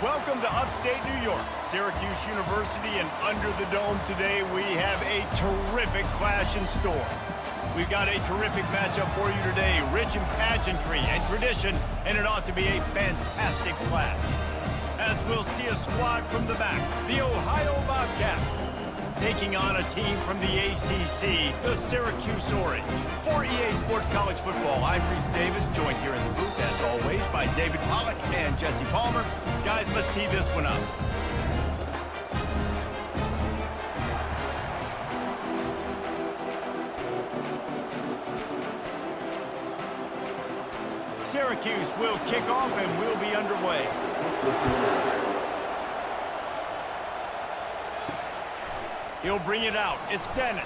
Welcome to upstate New York, Syracuse University, and under the dome today we have a terrific clash in store. We've got a terrific matchup for you today, rich in pageantry and tradition, and it ought to be a fantastic clash. As we'll see a squad from the back, the Ohio Bobcats, taking on a team from the ACC, the Syracuse Orange. For EA Sports College Football, I'm Reese Davis, joined here in the booth, as always, by David Pollack and Jesse Palmer. Guys, let's tee this one up. Syracuse will kick off and we'll be underway. He'll bring it out. It's Dennis.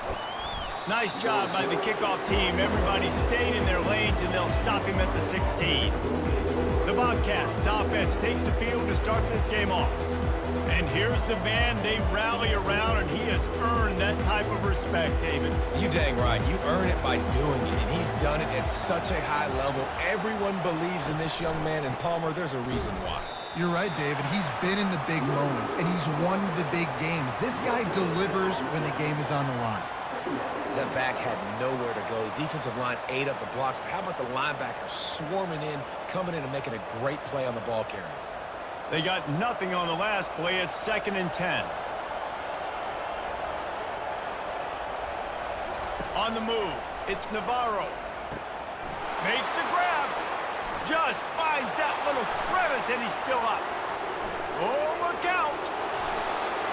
Nice job by the kickoff team. Everybody stayed in their lanes, and they'll stop him at the 16. The Bobcats offense takes the field to start this game off. And here's the man they rally around, and he has earned that type of respect, David. You dang right. You earn it by doing it, and he's done it at such a high level. Everyone believes in this young man, and Palmer, there's a reason why. You're right, David. He's been in the big moments, and he's won the big games. This guy delivers when the game is on the line. That back had nowhere to go. The defensive line ate up the blocks, but how about the linebackers swarming in, coming in and making a great play on the ball carrier? They got nothing on the last play. It's 2nd and 10. On the move, it's Navarro. Makes the grab. Just finds that little crevice, and he's still up. Oh, look out.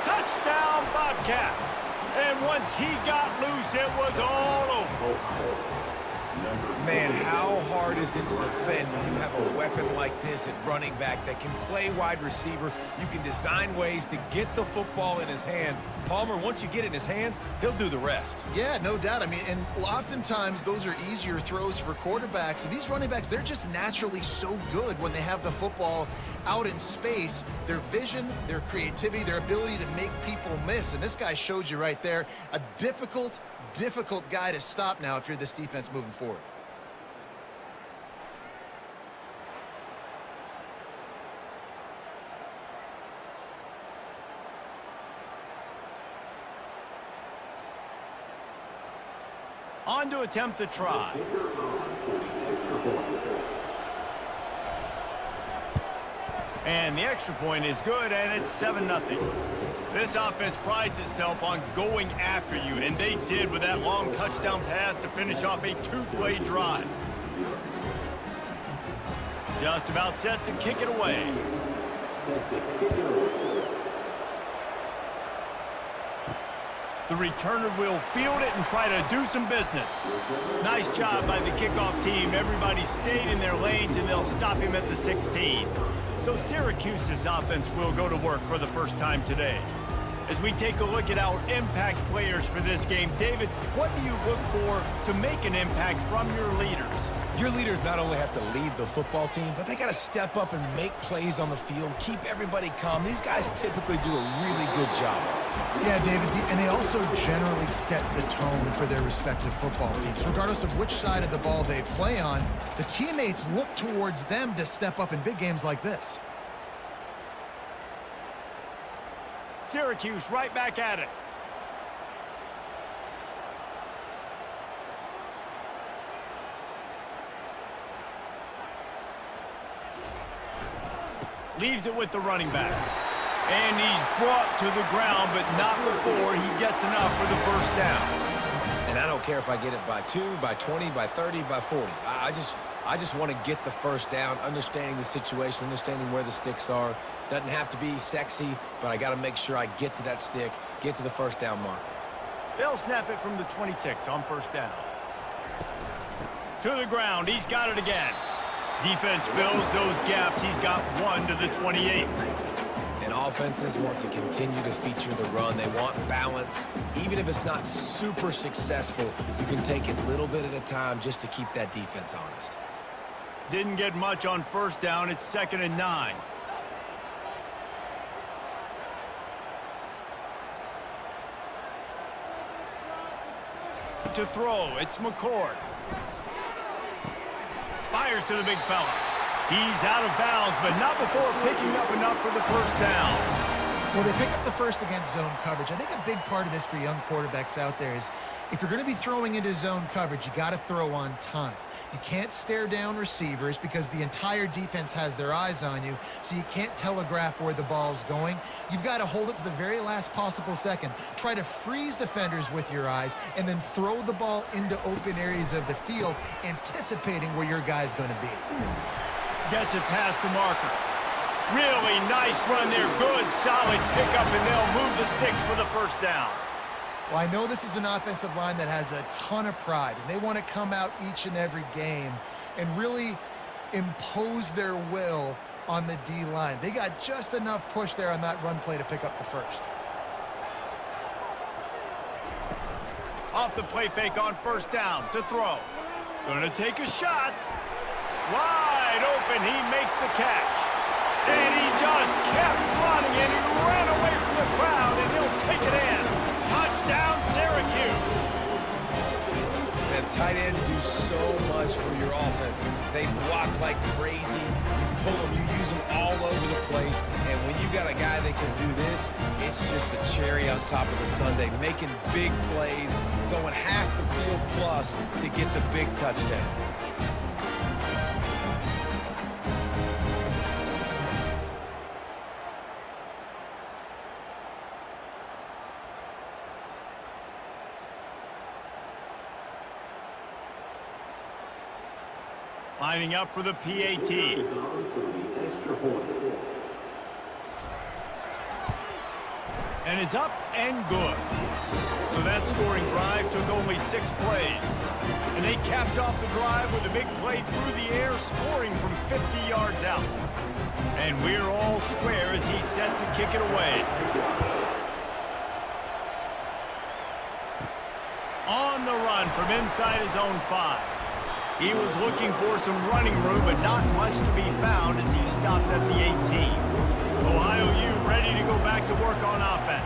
Touchdown, Bobcats. And once he got loose, it was all over. Man, how hard is it to defend when you have a weapon like this at running back that can play wide receiver? You can design ways to get the football in his hand. Palmer, once you get it in his hands, he'll do the rest. Yeah, no doubt. I mean, and oftentimes those are easier throws for quarterbacks. And these running backs, they're just naturally so good when they have the football out in space. Their vision, their creativity, their ability to make people miss. And this guy showed you right there, a difficult guy to stop now if you're this defense moving forward. On to attempt the try. And the extra point is good, and it's 7-0. This offense prides itself on going after you, and they did with that long touchdown pass to finish off a 2-play drive. Just about set to kick it away. The returner will field it and try to do some business. Nice job by the kickoff team. Everybody stayed in their lanes, and they'll stop him at the 16. So Syracuse's offense will go to work for the first time today. As we take a look at our impact players for this game, David, what do you look for to make an impact from your leaders? Your leaders not only have to lead the football team, but they got to step up and make plays on the field, keep everybody calm. These guys typically do a really good job. Yeah, David, and they also generally set the tone for their respective football teams. Regardless of which side of the ball they play on, the teammates look towards them to step up in big games like this. Syracuse right back at it. Leaves it with the running back. And he's brought to the ground, but not before he gets enough for the first down. And I don't care if I get it by 2, by 20, by 30, by 40. I just want to get the first down, understanding the situation, understanding where the sticks are. Doesn't have to be sexy, but I got to make sure I get to that stick, get to the first down marker. They'll snap it from the 26 on first down. To the ground. He's got it again. Defense fills those gaps. He's got one to the 28. And offenses want to continue to feature the run. They want balance. Even if it's not super successful, you can take it a little bit at a time just to keep that defense honest. Didn't get much on first down. It's 2nd and 9. To throw, it's McCord. Fires to the big fella. He's out of bounds, but not before picking up enough for the first down. Well, they pick up the first against zone coverage. I think a big part of this for young quarterbacks out there is if you're going to be throwing into zone coverage, you got to throw on time. You can't stare down receivers because the entire defense has their eyes on you, so you can't telegraph where the ball's going. You've got to hold it to the very last possible second. Try to freeze defenders with your eyes and then throw the ball into open areas of the field, anticipating where your guy's going to be. Gets it past the marker. Really nice run there. Good, solid pickup, and they'll move the sticks for the first down. Well, I know this is an offensive line that has a ton of pride, and they want to come out each and every game and really impose their will on the D-line. They got just enough push there on that run play to pick up the first. Off the play fake on first down to throw. Gonna take a shot. Wide open, he makes the catch. And he just kept running, and he ran away from the crowd, and he'll take it in. Touchdown, Syracuse. And tight ends do so much for your offense. They block like crazy. You pull them, you use them all over the place. And when you got a guy that can do this, it's just the cherry on top of the sundae, making big plays, going half the field plus to get the big touchdown. Lining up for the PAT. And it's up and good. So that scoring drive took only 6 plays. And they capped off the drive with a big play through the air, scoring from 50 yards out. And we're all square as he's set to kick it away. On the run from inside his own 5. He was looking for some running room, but not much to be found as he stopped at the 18. Ohio U ready to go back to work on offense.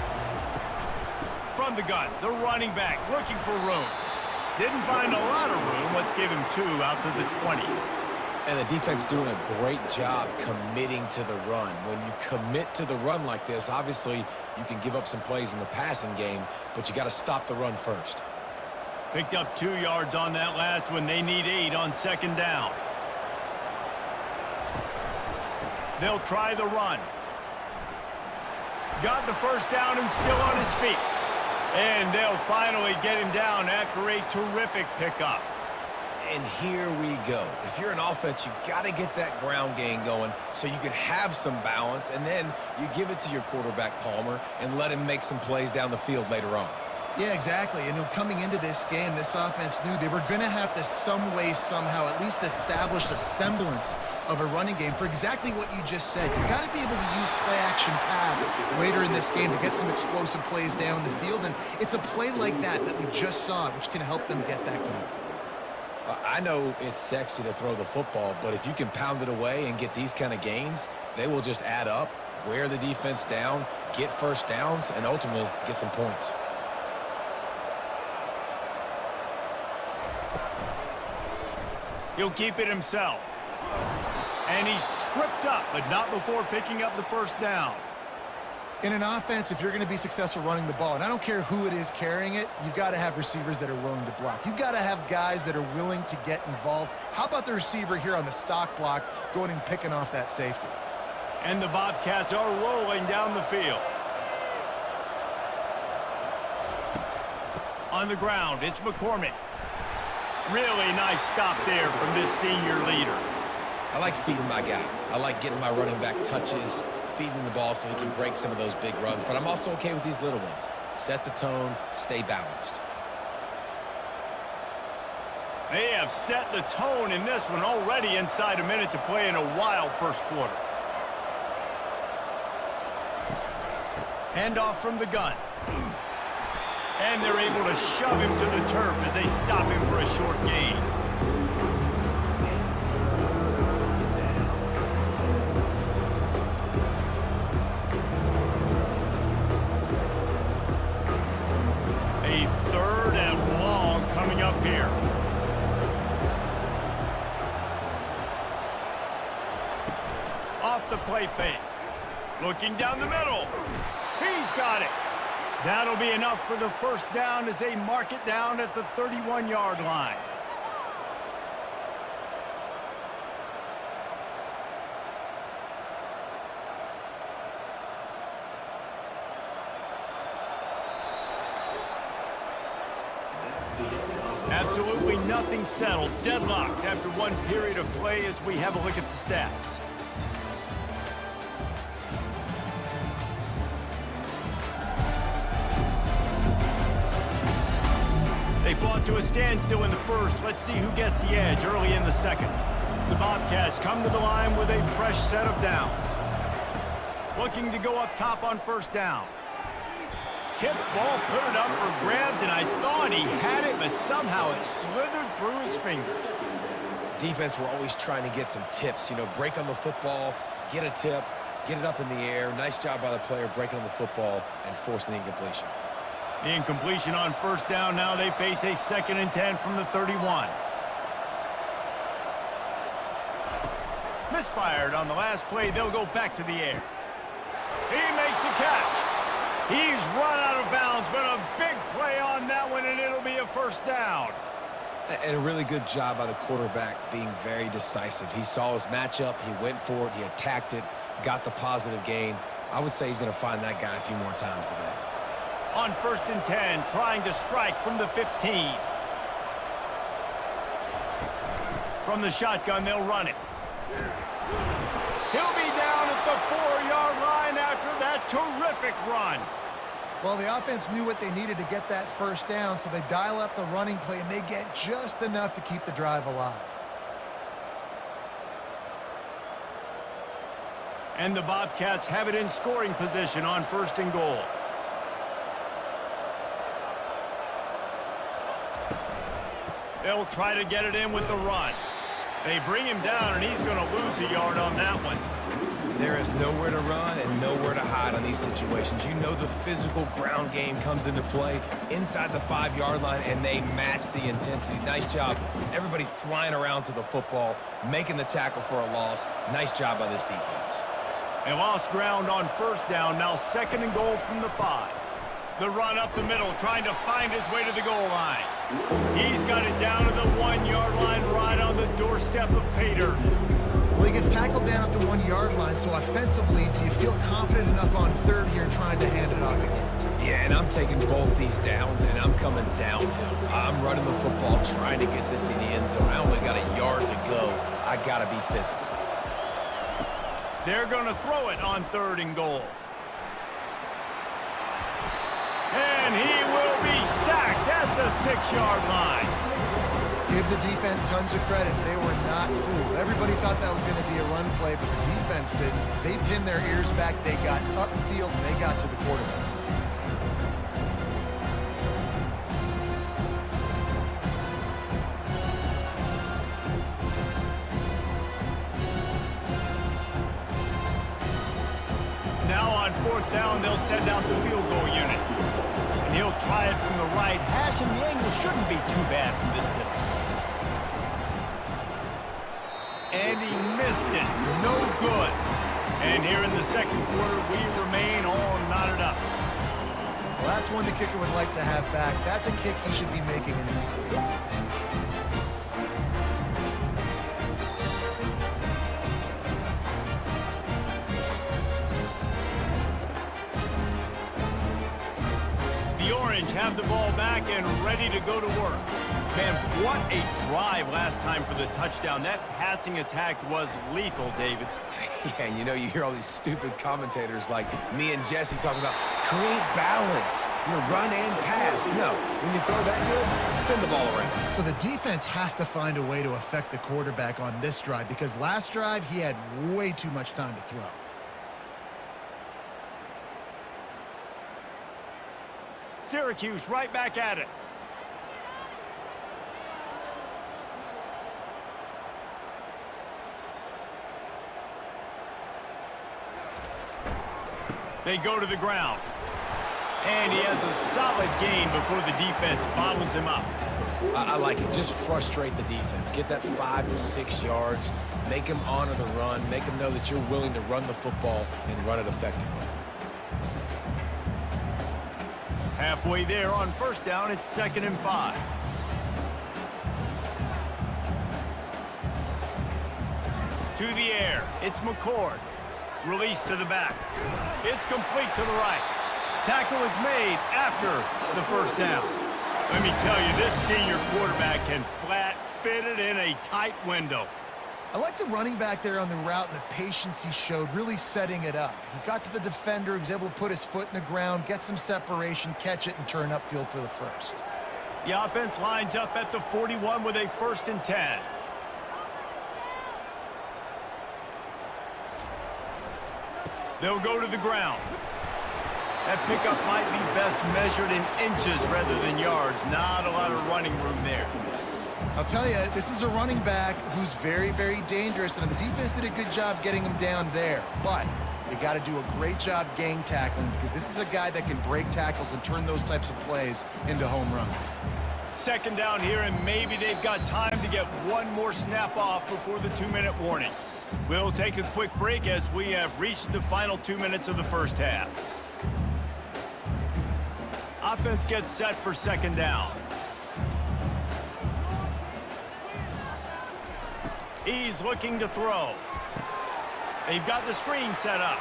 From the gun, the running back looking for room. Didn't find a lot of room. Let's give him 2 out to the 20. And the defense doing a great job committing to the run. When you commit to the run like this, obviously you can give up some plays in the passing game, but you got to stop the run first. Picked up 2 yards on that last one. They need 8 on second down. They'll try the run. Got the first down and still on his feet. And they'll finally get him down after a terrific pickup. And here we go. If you're an offense, you got to get that ground game going so you can have some balance, and then you give it to your quarterback, Palmer, and let him make some plays down the field later on. Yeah, exactly. And coming into this game, this offense knew they were going to have to some way, somehow, at least establish a semblance of a running game for exactly what you just said. You got to be able to use play-action pass later in this game to get some explosive plays down the field. And it's a play like that that we just saw, which can help them get that going. I know it's sexy to throw the football, but if you can pound it away and get these kind of gains, they will just add up, wear the defense down, get first downs, and ultimately get some points. He'll keep it himself. And he's tripped up, but not before picking up the first down. In an offense, if you're going to be successful running the ball, and I don't care who it is carrying it, you've got to have receivers that are willing to block. You've got to have guys that are willing to get involved. How about the receiver here on the stock block going and picking off that safety? And the Bobcats are rolling down the field. On the ground, it's McCormick. Really nice stop there from this senior leader. I like feeding my guy. I like getting my running back touches, feeding him the ball so he can break some of those big runs. But I'm also okay with these little ones. Set the tone, stay balanced. They have set the tone in this one already inside a minute to play in a wild first quarter. Handoff from the gun. And they're able to shove him to the turf as they stop him for a short gain. A 3rd and long coming up here. breakaway fake. Looking down the middle. He's got it. That'll be enough for the first down as they mark it down at the 31-yard line. Absolutely nothing settled. Deadlocked after one period of play as we have a look at the stats. They fought to a standstill in the first. Let's see who gets the edge early in the second. The Bobcats come to the line with a fresh set of downs. Looking to go up top on first down. Tip ball, put it up for grabs, and I thought he had it, but somehow it slithered through his fingers. Defense were always trying to get some tips, you know, break on the football, get a tip, get it up in the air. Nice job by the player breaking on the football and forcing the incompletion. The incompletion on first down. Now they face a 2nd and 10 from the 31. Misfired on the last play. They'll go back to the air. He makes the catch. He's run out of bounds, but a big play on that one, and it'll be a first down. And a really good job by the quarterback being very decisive. He saw his matchup, he went for it, he attacked it, got the positive gain. I would say he's going to find that guy a few more times today. On 1st and 10, trying to strike from the 15. From the shotgun, they'll run it. He'll be down at the 4-yard line after that terrific run. Well, the offense knew what they needed to get that first down, so they dial up the running play, and they get just enough to keep the drive alive. And the Bobcats have it in scoring position on 1st and goal. They'll try to get it in with the run. They bring him down, and he's going to lose a yard on that one. There is nowhere to run and nowhere to hide on these situations. You know the physical ground game comes into play inside the 5-yard line, and they match the intensity. Nice job. Everybody flying around to the football, making the tackle for a loss. Nice job by this defense. They lost ground on first down. Now 2nd and goal from the 5. The run up the middle, trying to find his way to the goal line. He's got it down to the 1-yard line, right on the doorstep of Pater. Well, he gets tackled down at the 1-yard line, so offensively, do you feel confident enough on 3rd here trying to hand it off again? Yeah, and I'm taking both these downs, and I'm coming downhill. I'm running the football, trying to get this in the end zone. I only got a yard to go. I got to be physical. They're going to throw it on 3rd and goal. And he will be sacked at the 6-yard line. Give the defense tons of credit. They were not fooled. Everybody thought that was going to be a run play, but the defense didn't. They pinned their ears back. They got upfield, and they got to the quarterback. Now on 4th down, they'll send out the field goal unit. And he'll try it from the right hash, and the angle shouldn't be too bad from this distance. And he missed it. No good. And here in the 2nd quarter, we remain all knotted up. Well, that's one the kicker would like to have back. That's a kick he should be making in his sleep. Have the ball back and ready to go to work. Man, what a drive last time for the touchdown. That passing attack was lethal, David. Yeah, and you know, you hear all these stupid commentators like me and Jesse talking about create balance, you know, run and pass. No, when you throw that good, spin the ball around. So the defense has to find a way to affect the quarterback on this drive, because last drive he had way too much time to throw. Syracuse right back at it. They go to the ground. And he has a solid gain before the defense bottles him up. I like it. Just frustrate the defense. Get that 5 to 6 yards. Make them honor the run. Make them know that you're willing to run the football and run it effectively. Halfway there on first down, it's 2nd and 5. To the air, it's McCord. Release to the back. It's complete to the right. Tackle is made after the first down. Let me tell you, this senior quarterback can flat fit it in a tight window. I like the running back there on the route and the patience he showed, really setting it up. He got to the defender, he was able to put his foot in the ground, get some separation, catch it, and turn upfield for the first. The offense lines up at the 41 with a 1st and 10. They'll go to the ground. That pickup might be best measured in inches rather than yards. Not a lot of running room there. I'll tell you, this is a running back who's very, very dangerous, and the defense did a good job getting him down there. But they got to do a great job gang tackling because this is a guy that can break tackles and turn those types of plays into home runs. 2nd down here, and maybe they've got time to get one more snap off before the 2-minute warning. We'll take a quick break as we have reached the final 2 minutes of the first half. Offense gets set for 2nd down. He's looking to throw. They've got the screen set up.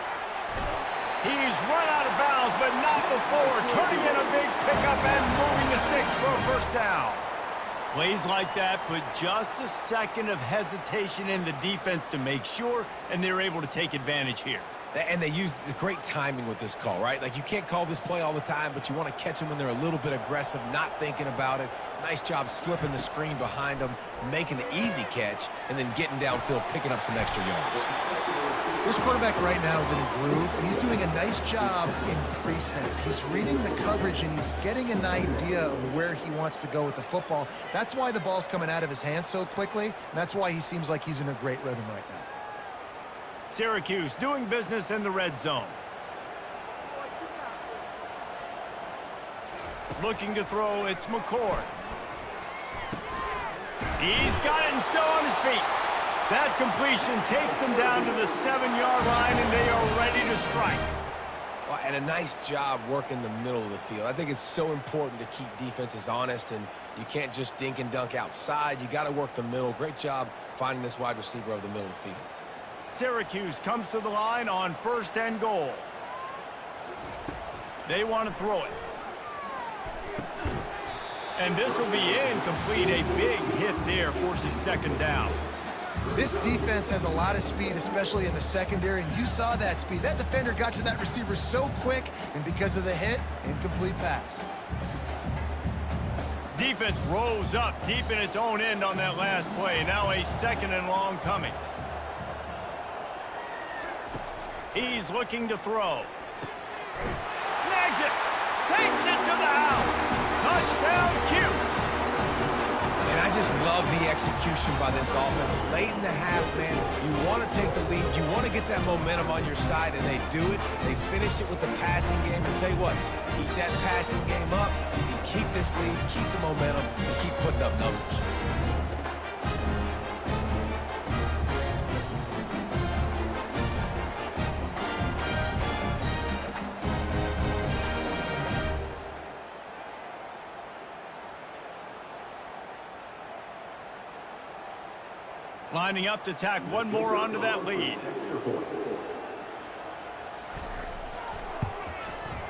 He's run out of bounds, but not before turning in a big pickup and moving the sticks for a first down. Plays like that put just a second of hesitation in the defense to make sure, and they're able to take advantage here. And they use great timing with this call, right? Like, you can't call this play all the time, but you want to catch them when they're a little bit aggressive, not thinking about it. Nice job slipping the screen behind them, making the easy catch, and then getting downfield, picking up some extra yards. This quarterback right now is in a groove, and he's doing a nice job in pre-snap. He's reading the coverage, and he's getting an idea of where he wants to go with the football. That's why the ball's coming out of his hands so quickly, and that's why he seems like he's in a great rhythm right now. Syracuse doing business in the red zone. Looking to throw, it's McCord. He's got it and still on his feet. That completion takes them down to the 7-yard line, and they are ready to strike. Well, and a nice job working the middle of the field. I think it's so important to keep defenses honest, and you can't just dink and dunk outside. You got to work the middle. Great job finding this wide receiver over the middle of the field. Syracuse comes to the line on 1st and goal. They want to throw it. And this will be incomplete. A big hit there forces 2nd down. This defense has a lot of speed, especially in the secondary, and you saw that speed. That defender got to that receiver so quick, and because of the hit, incomplete pass. Defense rose up deep in its own end on that last play. Now a 2nd and long coming. He's looking to throw. Snags it. Takes it to the house. Touchdown, Cuse. And I just love the execution by this offense. Late in the half, man, you want to take the lead. You want to get that momentum on your side, and they do it. They finish it with the passing game. And tell you what, keep that passing game up. You keep this lead, keep the momentum, and keep putting up numbers. Lining up to tack one more onto that lead.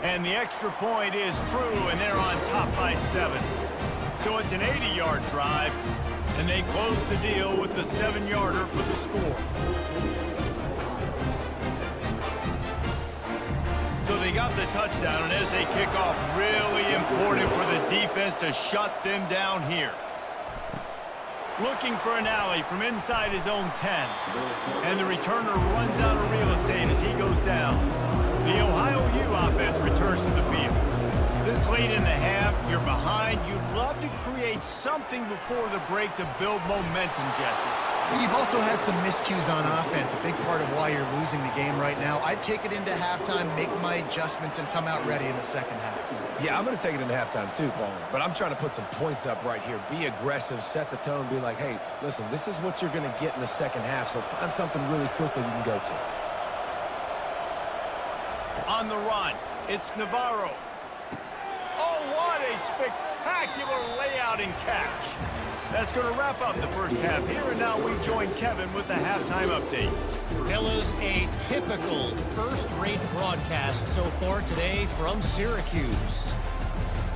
And the extra point is true, and they're on top by 7. So it's an 80-yard drive, and they close the deal with the 7-yarder for the score. So they got the touchdown, and as they kick off, really important for the defense to shut them down here. Looking for an alley from inside his own 10. And the returner runs out of real estate as he goes down. The Ohio U offense returns to the field. This late in the half, you're behind. You'd love to create something before the break to build momentum, Jesse. You've also had some miscues on offense, a big part of why you're losing the game right now. I'd take it into halftime, make my adjustments, and come out ready in the second half. Yeah, I'm going to take it into halftime too, Paul. But I'm trying to put some points up right here. Be aggressive, set the tone, be like, hey, listen, this is what you're going to get in the second half, so find something really quickly you can go to. On the run, it's Navarro. Oh, what a spectacular layout and catch. That's going to wrap up the first half here, and now we join Kevin with the halftime update. Fellas, a typical first-rate broadcast so far today from Syracuse.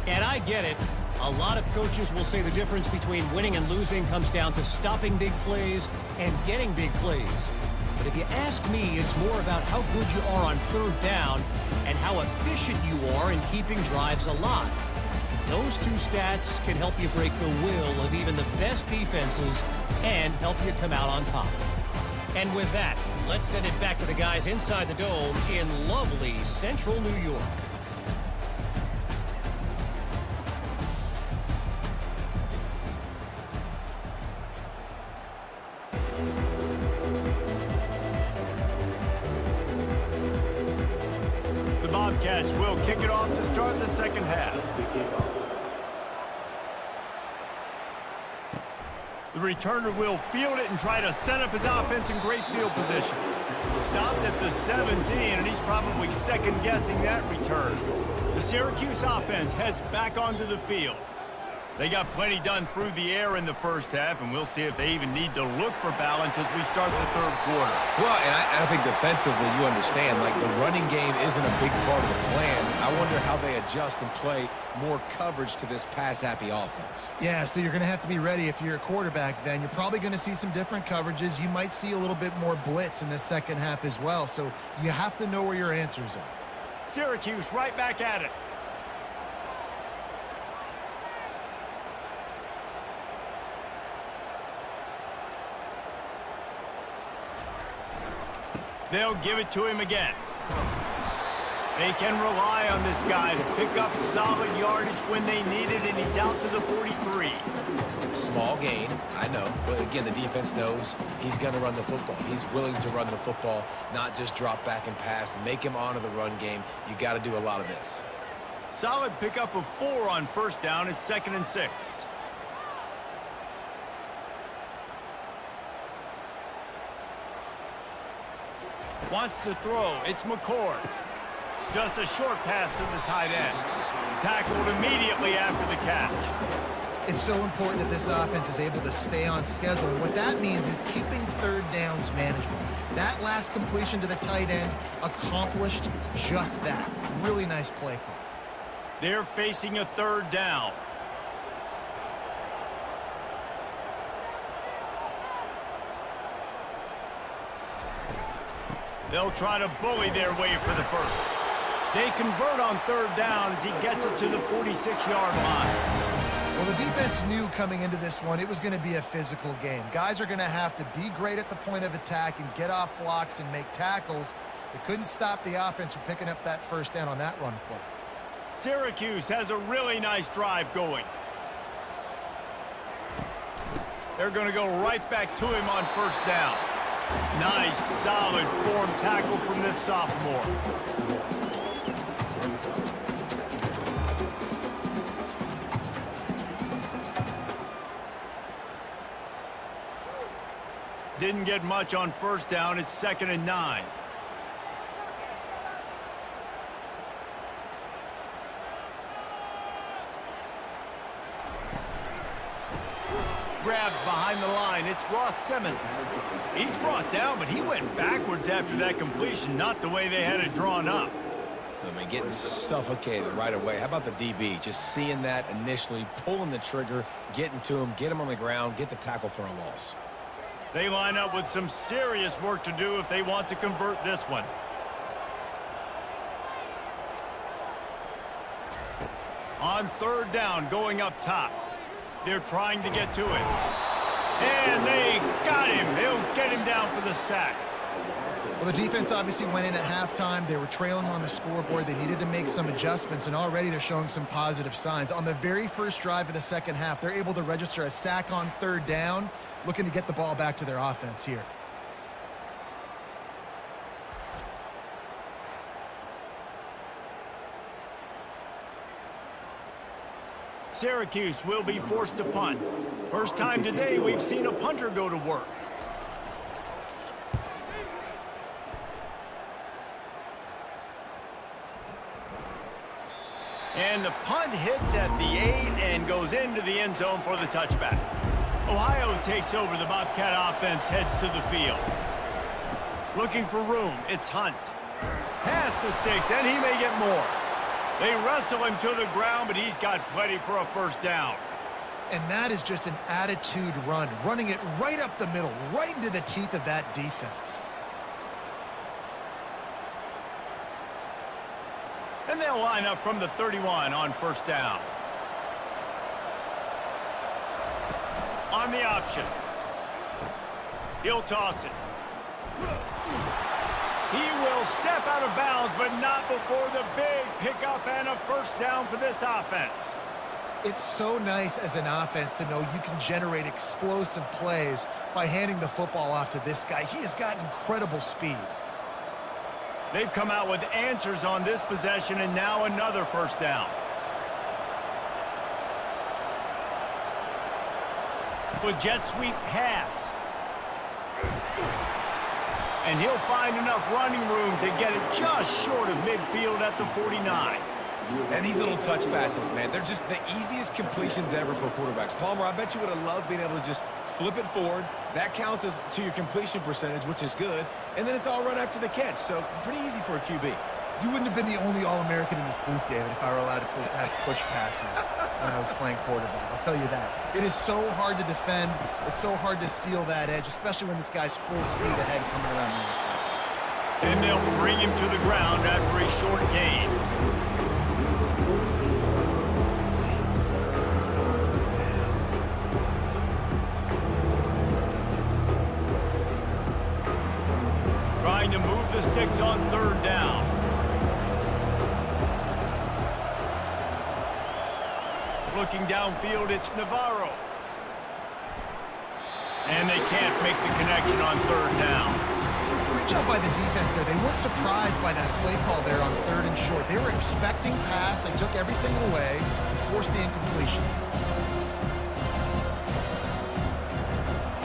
And I get it. A lot of coaches will say the difference between winning and losing comes down to stopping big plays and getting big plays. But if you ask me, it's more about how good you are on third down and how efficient you are in keeping drives alive. Those two stats can help you break the will of even the best defenses and help you come out on top. And with that, let's send it back to the guys inside the dome in lovely central New York. The Bobcats will kick it off to start the second half. The returner will field it and try to set up his offense in great field position. Stopped at the 17, and he's probably second-guessing that return. The Syracuse offense heads back onto the field. They got plenty done through the air in the first half, and we'll see if they even need to look for balance as we start the third quarter. Well, and I think defensively, you understand, like the running game isn't a big part of the plan. I wonder how they adjust and play more coverage to this pass-happy offense. Yeah, so you're going to have to be ready if you're a quarterback then. You're probably going to see some different coverages. You might see a little bit more blitz in the second half as well, so you have to know where your answers are. Syracuse right back at it. They'll give it to him again. They can rely on this guy to pick up solid yardage when they need it, and he's out to the 43. Small gain, I know. But again, the defense knows he's going to run the football. He's willing to run the football, not just drop back and pass, make him honor the run game. You got to do a lot of this. Solid pickup of 4 on first down. It's 2nd and 6. Wants to throw. It's McCord. Just a short pass to the tight end. Tackled immediately after the catch. It's so important that this offense is able to stay on schedule. And what that means is keeping third downs manageable. That last completion to the tight end accomplished just that. Really nice play call. They're facing a third down. They'll try to bully their way for the first. They convert on third down as he gets it to the 46-yard line. Well, the defense knew coming into this one it was going to be a physical game. Guys are going to have to be great at the point of attack and get off blocks and make tackles. They couldn't stop the offense from picking up that first down on that run play. Syracuse has a really nice drive going. They're going to go right back to him on first down. Nice, solid form tackle from this sophomore. Didn't get much on first down. It's 2nd and 9. Grabbed behind the line. It's Ross Simmons. He's brought down, but he went backwards after that completion, not the way they had it drawn up. I mean, getting suffocated right away. How about the DB? Just seeing that initially, pulling the trigger, getting to him, get him on the ground, get the tackle for a loss. They line up with some serious work to do if they want to convert this one. On third down, going up top. They're trying to get to it. And they got him. They'll get him down for the sack. Well, the defense obviously went in at halftime. They were trailing on the scoreboard. They needed to make some adjustments, and already they're showing some positive signs. On the very first drive of the second half, they're able to register a sack on third down, looking to get the ball back to their offense here. Syracuse will be forced to punt. First time today we've seen a punter go to work. And the punt hits at the 8 and goes into the end zone for the touchback. Ohio takes over. The Bobcat offense heads to the field. Looking for room. It's Hunt. Pass to Sticks, and he may get more. They wrestle him to the ground, but he's got plenty for a first down. And that is just an attitude run, running it right up the middle, right into the teeth of that defense. And they'll line up from the 31 on first down. On the option. He'll toss it. He will step out of bounds, but not before the big pickup and a first down for this offense. It's so nice as an offense to know you can generate explosive plays by handing the football off to this guy. He has got incredible speed. They've come out with answers on this possession, and now another first down. With jet sweep pass. And he'll find enough running room to get it just short of midfield at the 49. And these little touch passes, man, they're just the easiest completions ever for quarterbacks. Palmer, I bet you would have loved being able to just flip it forward. That counts as to your completion percentage, which is good. And then it's all run after the catch, so pretty easy for a QB. You wouldn't have been the only All-American in this booth, David, if I were allowed to have push passes when I was playing quarterback. I'll tell you that. It is so hard to defend. It's so hard to seal that edge, especially when this guy's full speed ahead coming around the outside. And they'll bring him to the ground after a short gain. Trying to move the sticks on third down. Looking downfield, it's Navarro. And they can't make the connection on third down. Great job by the defense there. They weren't surprised by that play call there on third and short. They were expecting pass. They took everything away and forced the incompletion.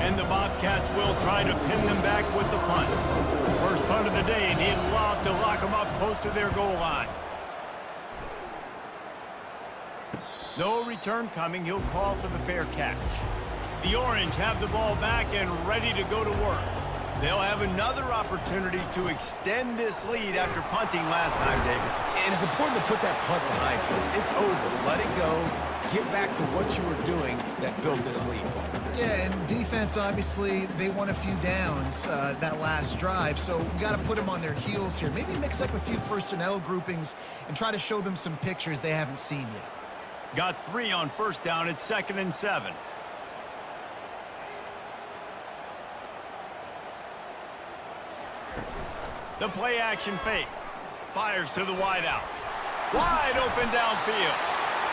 And the Bobcats will try to pin them back with the punt. First punt of the day, and he'd love to lock them up close to their goal line. No return coming. He'll call for the fair catch. The Orange have the ball back and ready to go to work. They'll have another opportunity to extend this lead after punting last time, David. And it's important to put that punt behind you. It's over. Let it go. Get back to what you were doing that built this lead. Yeah, and defense, obviously, they won a few downs that last drive, so we got to put them on their heels here. Maybe mix up a few personnel groupings and try to show them some pictures they haven't seen yet. Got 3 on first down. It's 2nd and 7. The play action fake. Fires to the wideout. Wide open downfield.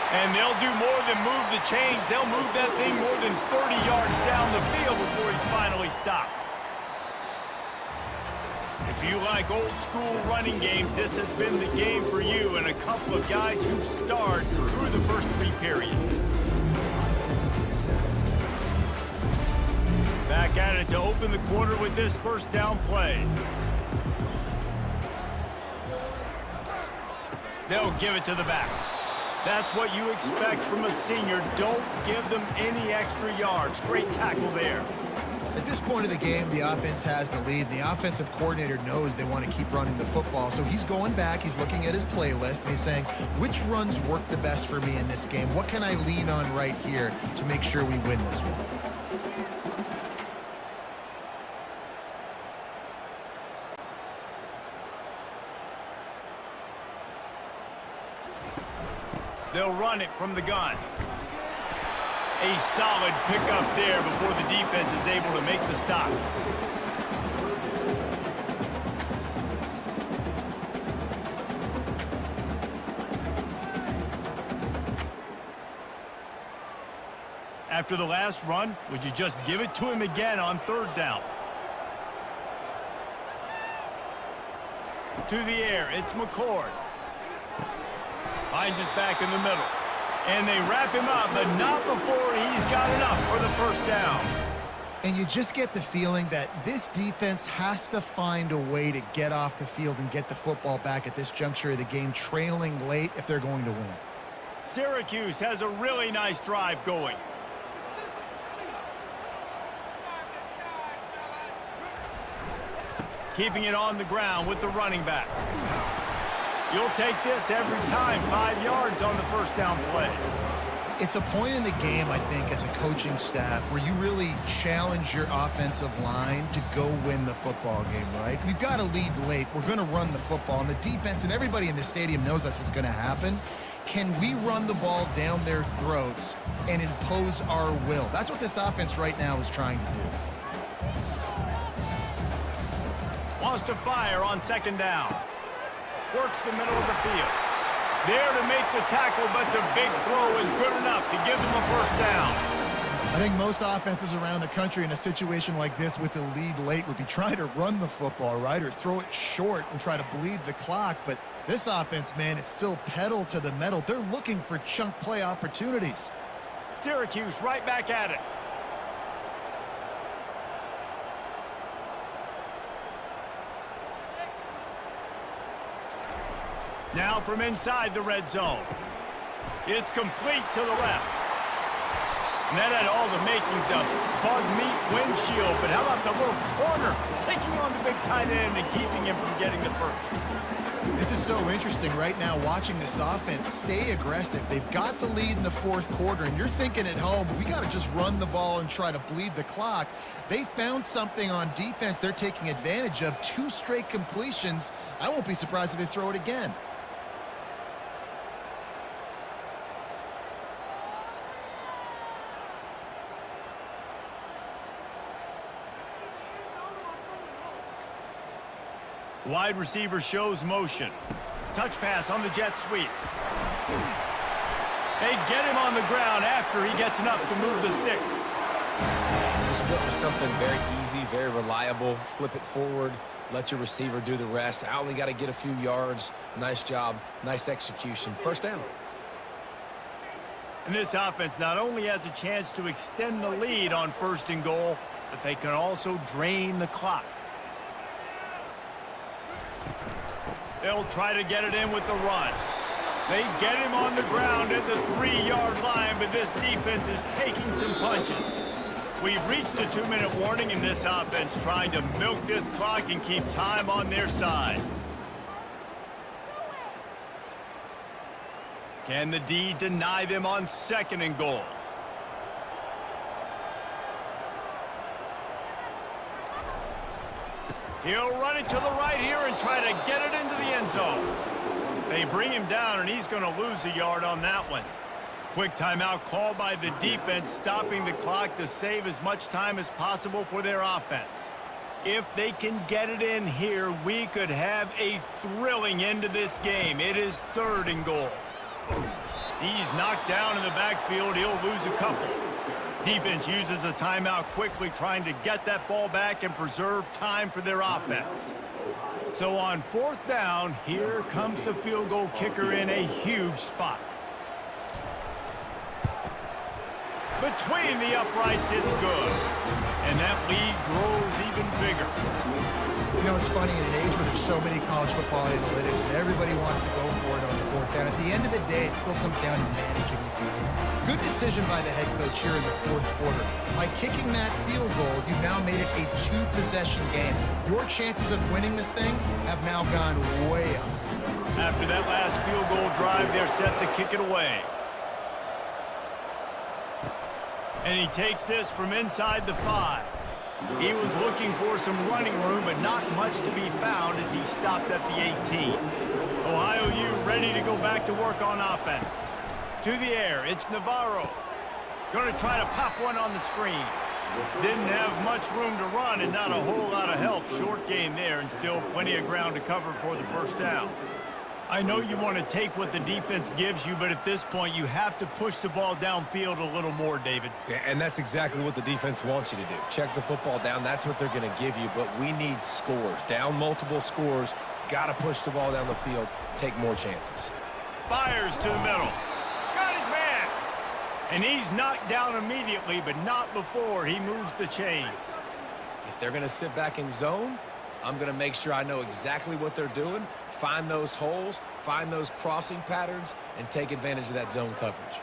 And they'll do more than move the chains. They'll move that thing more than 30 yards down the field before he's finally stopped. If you like old school running games, this has been the game for you and a couple of guys who starred through the first 3 periods. Back at it to open the quarter with this first down play. They'll give it to the back. That's what you expect from a senior. Don't give them any extra yards. Great tackle there. At this point of the game, the offense has the lead. The offensive coordinator knows they want to keep running the football. So he's going back, he's looking at his playlist, and he's saying, which runs work the best for me in this game? What can I lean on right here to make sure we win this one? They'll run it from the gun. A solid pickup there before the defense is able to make the stop. After the last run, would you just give it to him again on third down? To the air, it's McCord. Finds his back in the middle. And they wrap him up, but not before he's got enough for the first down. And you just get the feeling that this defense has to find a way to get off the field and get the football back at this juncture of the game, trailing late if they're going to win. Syracuse has a really nice drive going. Keeping it on the ground with the running back. You'll take this every time. 5 yards on the first down play. It's a point in the game, I think, as a coaching staff where you really challenge your offensive line to go win the football game, right? We've got to lead late. We're going to run the football, and the defense and everybody in the stadium knows that's what's going to happen. Can we run the ball down their throats and impose our will? That's what this offense right now is trying to do. Wants to fire on second down. Works the middle of the field. There to make the tackle, but the big throw is good enough to give them a first down. I think most offenses around the country in a situation like this with the lead late would be trying to run the football, right? Or throw it short and try to bleed the clock. But this offense, man, it's still pedal to the metal. They're looking for chunk play opportunities. Syracuse right back at it. Now from inside the red zone. It's complete to the left. And that had all the makings of bug meat windshield. But how about the little corner taking on the big tight end and keeping him from getting the first? This is so interesting right now watching this offense stay aggressive. They've got the lead in the fourth quarter, and you're thinking at home, we got to just run the ball and try to bleed the clock. They found something on defense they're taking advantage of. 2 straight completions. I won't be surprised if they throw it again. Wide receiver shows motion. Touch pass on the jet sweep. They get him on the ground after he gets enough to move the sticks. Just went with something very easy, very reliable. Flip it forward, let your receiver do the rest. I only got to get a few yards. Nice job, nice execution. First down. And this offense not only has a chance to extend the lead on first and goal, but they can also drain the clock. They'll try to get it in with the run. They get him on the ground at the 3-yard line, but this defense is taking some punches. We've reached the 2-minute warning in this offense, trying to milk this clock and keep time on their side. Can the D deny them on second and goal? He'll run it to the right here and try to get it into the end zone. They bring him down, and he's going to lose a yard on that one. Quick timeout called by the defense, stopping the clock to save as much time as possible for their offense. If they can get it in here, we could have a thrilling end to this game. It is third and goal. He's knocked down in the backfield. He'll lose a couple. Defense uses a timeout quickly, trying to get that ball back and preserve time for their offense. So on fourth down, here comes the field goal kicker in a huge spot. Between the uprights, it's good. And that lead grows even bigger. You know, it's funny, in an age where there's so many college football analytics and everybody wants to go for it on the fourth down, at the end of the day, it still comes down to managing the game. Good decision by the head coach here in the fourth quarter. By kicking that field goal, you've now made it a 2-possession game. Your chances of winning this thing have now gone way up. After that last field goal drive, they're set to kick it away. And he takes this from inside the 5. He was looking for some running room, but not much to be found as he stopped at the 18. Ohio U ready to go back to work on offense. To the air, it's Navarro. Going to try to pop one on the screen. Didn't have much room to run and not a whole lot of help. Short gain there and still plenty of ground to cover for the first down. I know you want to take what the defense gives you, but at this point, you have to push the ball downfield a little more, David. Yeah, and that's exactly what the defense wants you to do. Check the football down. That's what they're going to give you, but we need scores. Down multiple scores, got to push the ball down the field, take more chances. Fires to the middle. Got his man. And he's knocked down immediately, but not before he moves the chains. If they're going to sit back in zone, I'm going to make sure I know exactly what they're doing, find those holes, find those crossing patterns, and take advantage of that zone coverage.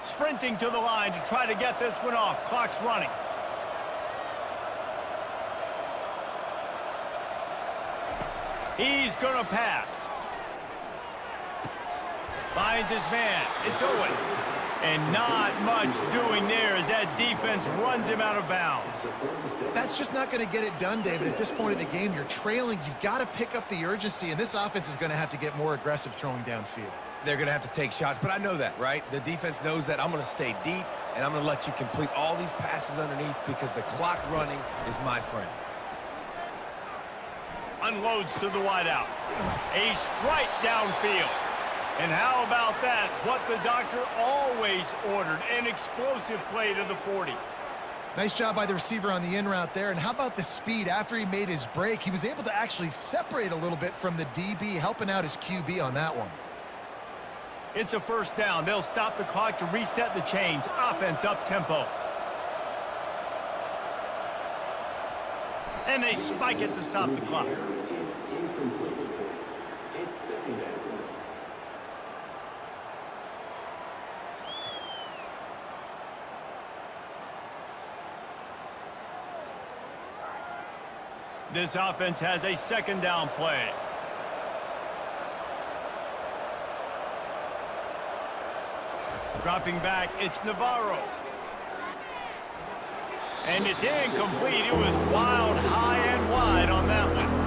Sprinting to the line to try to get this one off. Clock's running. He's going to pass. Finds his man. It's Owen. And not much doing there as that defense runs him out of bounds. That's just not going to get it done, David. At this point of the game, you're trailing. You've got to pick up the urgency, and this offense is going to have to get more aggressive throwing downfield. They're going to have to take shots, but I know that, right? The defense knows that. I'm going to stay deep, and I'm going to let you complete all these passes underneath because the clock running is my friend. Unloads to the wideout. A strike downfield. And how about that? What the doctor always ordered, an explosive play to the 40. Nice job by the receiver on the in route there. And how about the speed? After he made his break, he was able to actually separate a little bit from the DB, helping out his QB on that one. It's a first down. They'll stop the clock to reset the chains. Offense up tempo. And they spike it to stop the clock. This offense has a second down play. Dropping back, it's Navarro. And it's incomplete. It was wild, high and wide on that one.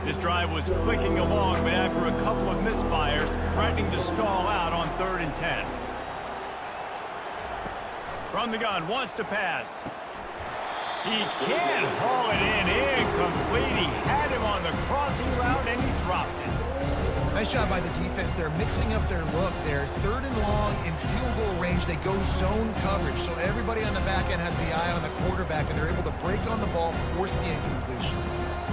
This drive was clicking along, but after a couple of misfires, threatening to stall out on 3rd and 10. From the gun, wants to pass. He can't haul it in, incomplete. He had him on the crossing route, and he dropped it. Nice job by the defense. They're mixing up their look. They're 3rd and long in field goal range. They go zone coverage, so everybody on the back end has the eye on the quarterback, and they're able to break on the ball, force the incompletion.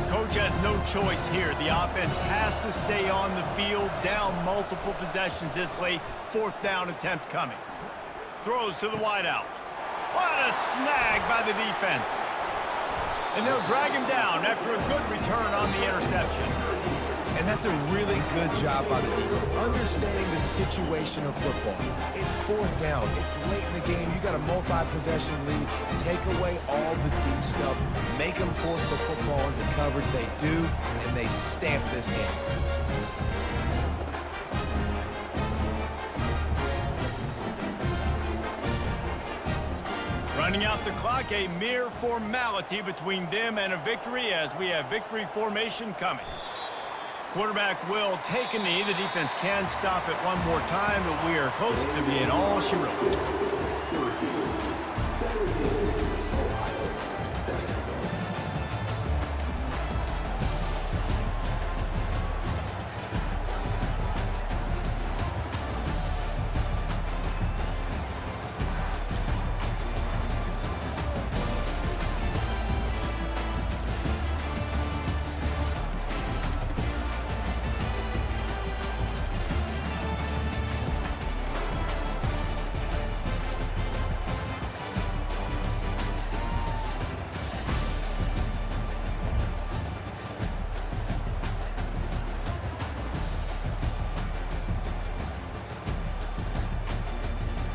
Coach has no choice here. The offense has to stay on the field, down multiple possessions this late. 4th down attempt coming. Throws to the wideout. What a snag by the defense. And they'll drag him down after a good return on the interception. And that's a really good job by the defense, understanding the situation of football. It's 4th down. It's late in the game. You got a multi-possession lead. Take away all the deep stuff. Make them force the football into coverage. They do, and they stamp this game. Running out the clock, a mere formality between them and a victory as we have victory formation coming. Quarterback will take a knee. The defense can stop it one more time, but we are close to being all she wrote.